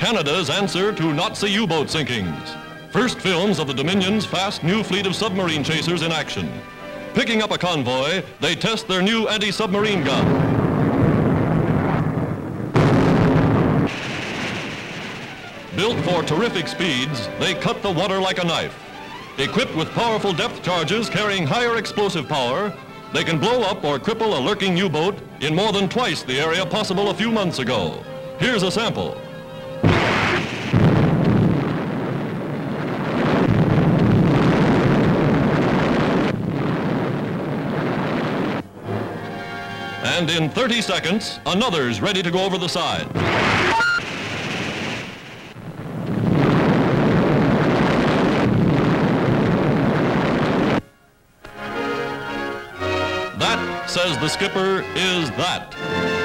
Canada's answer to Nazi U-boat sinkings. First films of the Dominion's fast new fleet of submarine chasers in action. Picking up a convoy, they test their new anti-submarine gun. Built for terrific speeds, they cut the water like a knife. Equipped with powerful depth charges carrying higher explosive power, they can blow up or cripple a lurking U-boat in more than twice the area possible a few months ago. Here's a sample. And in 30 seconds, another's ready to go over the side. That, says the skipper, is that.